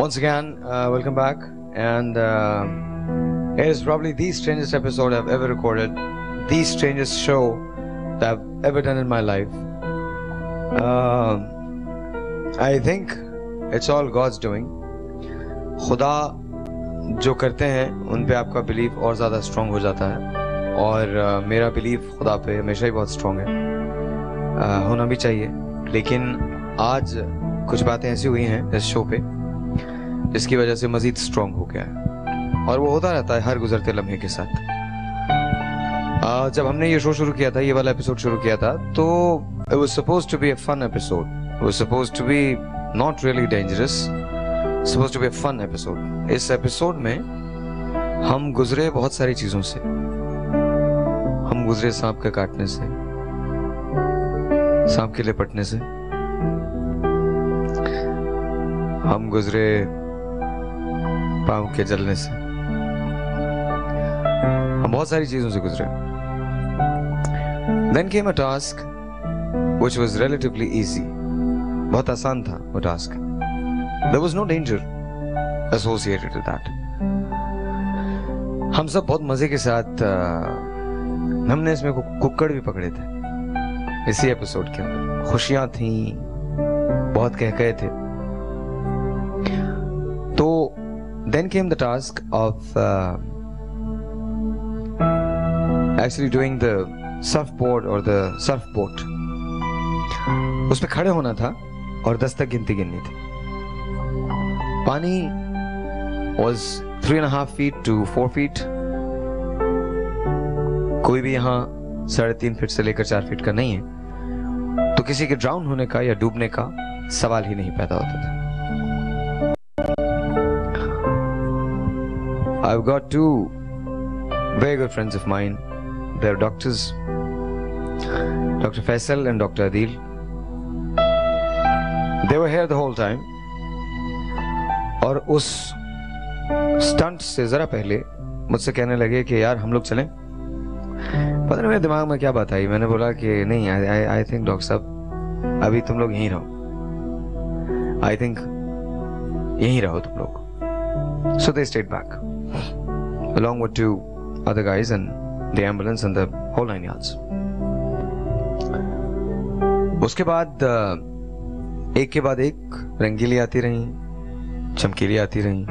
Once again, welcome back, and it is probably the strangest episode I've ever recorded, the strangest show that I've ever done in my life. I think it's all God's doing. खुदा जो करते हैं उन पे आपका believe और ज़्यादा strong हो जाता है, और मेरा बिलीव खुदा पे हमेशा ही बहुत स्ट्रॉन्ग है, होना भी चाहिए। लेकिन आज कुछ बातें ऐसी हुई हैं इस शो पे जिसकी वजह से मजीद स्ट्रॉन्ग हो गया है, और वो होता रहता है हर गुजरते लम्हे के साथ। जब हमने ये शो शुरू किया था, ये वाला एपिसोड शुरू किया था, तो it was supposed to be a fun episode. It was supposed to be not really dangerous. Supposed to be a fun episode. इस एपिसोड में हम गुजरे बहुत सारी चीजों से। हम गुजरे सांप के काटने से, सांप के लिपटने से, हम गुजरे पाँव के जलने से, हम बहुत सारी चीजों से गुजरे। Then came a task which was relatively easy. बहुत आसान था वो task. There was no danger associated with that. हम सब बहुत मजे के साथ हमने इसमें कुक्कड़ भी पकड़े थे इसी एपिसोड के अंदर। खुशियां थी, बहुत कहकहे थे। तो then came the task of actually doing the surfboard or the surfboat. उस पे खड़े होना था और 10 तक गिनती गिननी थी। पानी was 3.5 feet to 4 feet. कोई भी यहाँ 3.5 फीट से लेकर 4 फीट का नहीं है, तो किसी के ड्राउन होने का या डूबने का सवाल ही नहीं पैदा होता था। I've got two very good friends of mine. They're doctors, Dr. Faisal and Dr. Adil. They were here the whole time. और उस स्टंट से जरा पहले मुझसे कहने लगे कि यार हम लोग चलें। पता नहीं मेरे दिमाग में क्या बात आई, मैंने बोला कि नहीं, आई थिंक डॉक्टर साहब अभी तुम लोग यहीं रहो। आई थिंक यहीं रहो तुम लोग। So they stayed back along with 2 other guys and the ambulance and the whole 9 yards. उसके बाद एक के बाद एक रंगीली आती रही, चमकीली आती रही,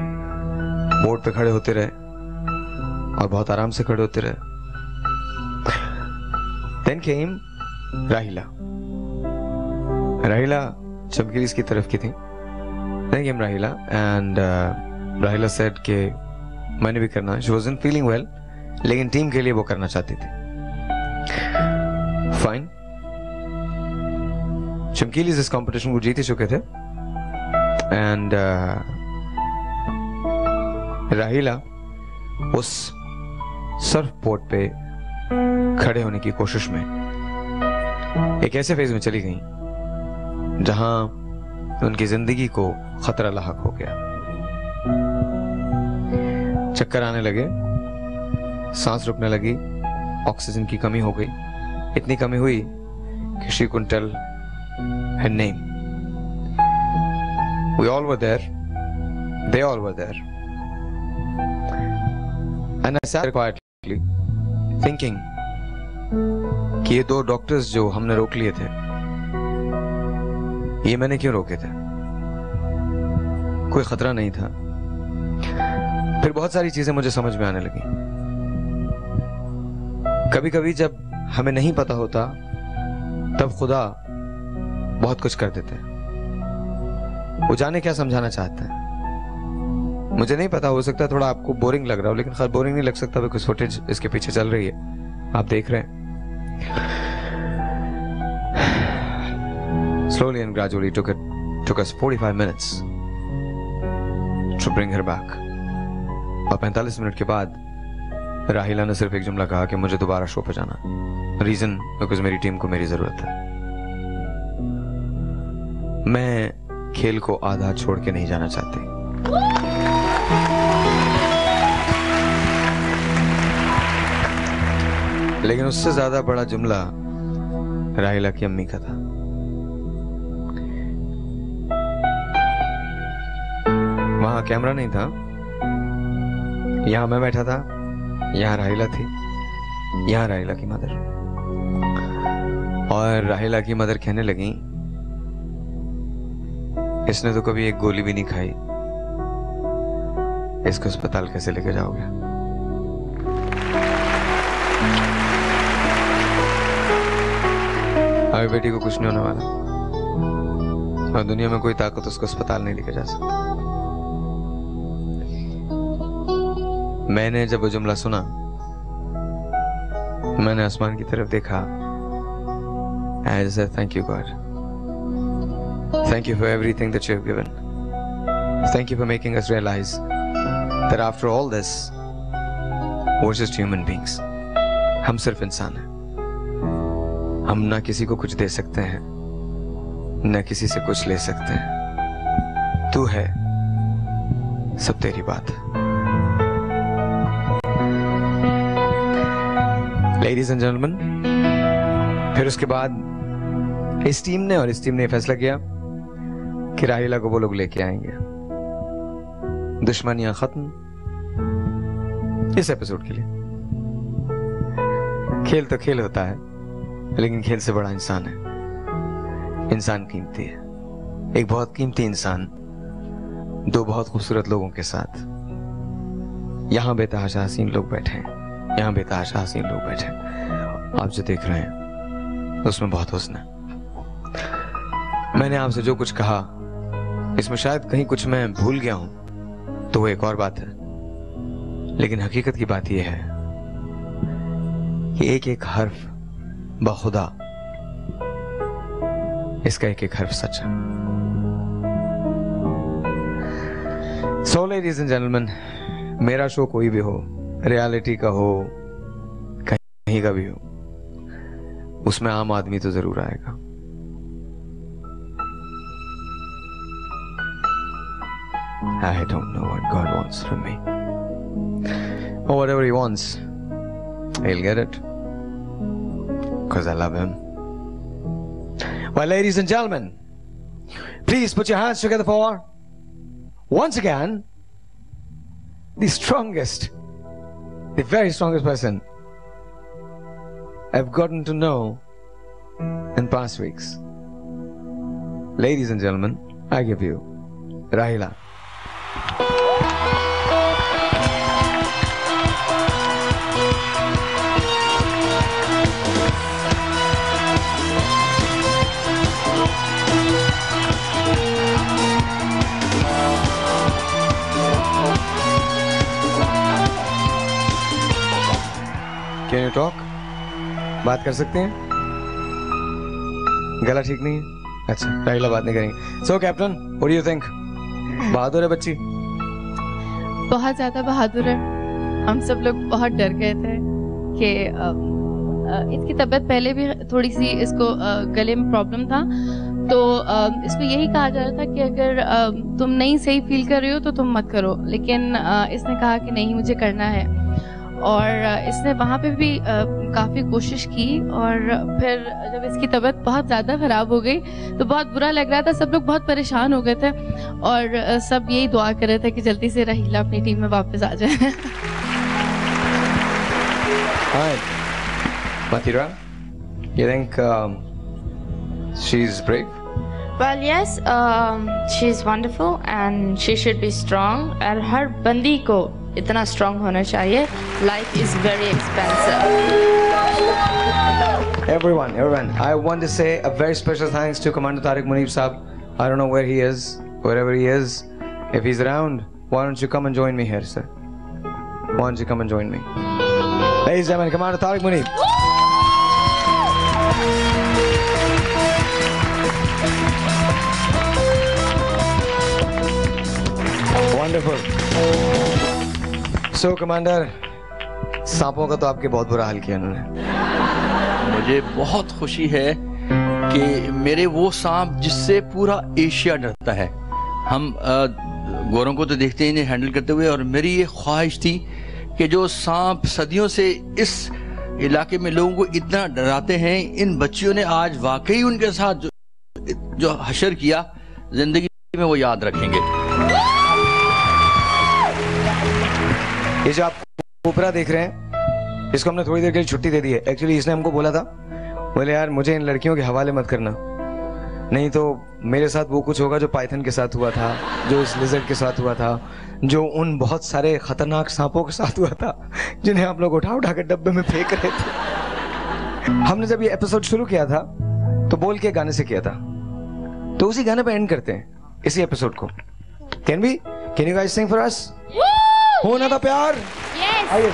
बोर्ड पे खड़े होते रहे और बहुत आराम से खड़े होते रहे। Then came राहिला। राहिला चमकीली इसकी तरफ की थी। Then came राहिला and राहिला said कि मैंने भी करना। She wasn't feeling well, लेकिन टीम के लिए वो करना चाहती थी। Fine. चमकीली इस कंपटीशन को जीत ही चुके थे, एंड राहिला उस सर्फ बोट पे खड़े होने की कोशिश में एक ऐसे फेज में चली गई जहां उनकी जिंदगी को खतरा लाहक हो गया। चक्कर आने लगे, सांस रुकने लगी, ऑक्सीजन की कमी हो गई। इतनी कमी हुई कि she couldn't tell her name. We all were there. They all were there. And I sat quietly thinking कि ये 2 डॉक्टर्स जो हमने रोक लिए थे, ये मैंने क्यों रोके थे? कोई खतरा नहीं था। फिर बहुत सारी चीजें मुझे समझ में आने लगी। कभी कभी जब हमें नहीं पता होता तब खुदा बहुत कुछ कर देते हैं। वो जाने क्या समझाना चाहते हैं, मुझे नहीं पता। हो सकता है थोड़ा आपको बोरिंग लग रहा हो, लेकिन खैर बोरिंग नहीं लग सकता, बिकॉज़ फुटेज इसके पीछे चल रही है, आप देख रहे हैं। Slowly and gradually took us 45 minutes to bring her back. और 45 मिनट के बाद राहिला ने सिर्फ एक जुमला कहा कि मुझे दोबारा शो पे जाना। रीजन बिकॉज मेरी टीम को मेरी जरूरत है। मैं खेल को आधा छोड़ के नहीं जाना चाहती। लेकिन उससे ज्यादा बड़ा जुमला राहिला की अम्मी का था। वहां कैमरा नहीं था, यहां मैं बैठा था, यहां राहिला थी, यहां राहिला की मदर। और राहिला की मदर कहने लगी, इसने तो कभी एक गोली भी नहीं खाई, इसको अस्पताल कैसे लेके जाओगे? अभी बेटी को कुछ नहीं होने वाला, और दुनिया में कोई ताकत उसको अस्पताल नहीं लेके जा सकती। मैंने जब वो जुमला सुना, मैंने आसमान की तरफ देखा। I said, thank you God, thank you for everything that you have given, thank you for making us realize that after all this we're just human beings. हम सिर्फ इंसान हैं, हम ना किसी को कुछ दे सकते हैं, न किसी से कुछ ले सकते हैं। तू है, सब तेरी बात। लेडीज एंड जेंटलमैन, फिर उसके बाद इस टीम ने फैसला किया कि राहिला को वो लोग लेके आएंगे। दुश्मनियां खत्म इस एपिसोड के लिए। खेल तो खेल होता है, लेकिन खेल से बड़ा इंसान है। इंसान कीमती है, एक बहुत कीमती इंसान दो बहुत खूबसूरत लोगों के साथ। यहां बेतहाशा हसीन लोग बैठे हैं, यहां बेतहाशा हसीन लोग बैठे हैं। आप जो देख रहे हैं उसमें बहुत हुस्न है। मैंने आपसे जो कुछ कहा, इसमें शायद कहीं कुछ मैं भूल गया हूं तो वो एक और बात है, लेकिन हकीकत की बात यह है कि एक एक हर्फ बखुदा, इसका एक एक हर्फ सच है। सो लेडीज एंड जेंटलमैन, मेरा शो कोई भी हो, रियलिटी का हो, कहीं का भी हो, उसमें आम आदमी तो जरूर आएगा। I don't know what God wants from me, or whatever He wants, He'll get it, because I love Him. Well, ladies and gentlemen, please put your hands together for, once again, the strongest, the very strongest person I've gotten to know in past weeks. Ladies and gentlemen, I give you Rahila. Can you talk? बात कर सकते हैं? गला ठीक नहीं है? अच्छा, राहिला बात नहीं करेंगे। So captain, what do you think? बहादुर है बच्ची? बहुत ज्यादा बहादुर है। हम सब लोग बहुत डर गए थे कि इसकी तबीयत पहले भी थोड़ी सी, इसको गले में प्रॉब्लम था, तो इसको यही कहा जा रहा था कि अगर तुम नहीं सही फील कर रहे हो तो तुम मत करो, लेकिन इसने कहा कि नहीं, मुझे करना है। और इसने वहाँ पे भी काफ़ी कोशिश की, और फिर जब इसकी तबीयत बहुत ज़्यादा ख़राब हो गई तो बहुत बुरा लग रहा था। सब लोग बहुत परेशान हो गए थे और सब यही दुआ कर रहे थे कि जल्दी से राहिला अपनी टीम में वापस आ जाए। Hi, Mathira, you think she's brave? Well, yes, she's wonderful and she should be strong. और हर बंदी को इतना strong होना चाहिए. Life is very expensive. Everyone, I want to say a very special thanks to Commander Tariq Munib Saab. I don't know where he is, wherever he is. If he's around, why don't you come and join me here, sir? Why don't you come and join me? Ladies and gentlemen, Commander Tariq Munib. Wonderful. So, Commander, सांपों का तो आपके बहुत बुरा हाल किया उन्होंने। मुझे बहुत खुशी है कि मेरे वो सांप जिससे पूरा एशिया डरता है, हम गोरों को तो देखते ही नहीं हैंडल करते हुए, और मेरी ये ख्वाहिश थी कि जो सांप सदियों से इस इलाके में लोगों को इतना डराते हैं, इन बच्चियों ने आज वाकई उनके साथ जो हशर किया, जिंदगी में वो याद रखेंगे। ये जो आप कोबरा देख रहे हैं, इसको हमने थोड़ी देर के लिए छुट्टी दे दी है। एक्चुअली इसने हमको बोला था, बोले यार मुझे इन लड़कियों के हवाले मत करना, नहीं तो मेरे साथ वो कुछ होगा जो पाइथन के साथ हुआ था, जो इस लिजर्ड के साथ हुआ था, जो उन बहुत सारे खतरनाक सांपों के साथ हुआ था जिन्हें आप लोग उठा उठा के डब्बे में फेंक रहे थे। हमने जब ये एपिसोड शुरू किया था तो बोल के गाने से किया था, तो उसी गाने पे एंड करते हैं इसी एपिसोड को। Can you guys sing for us? हो ना था प्यार? Yes. आइए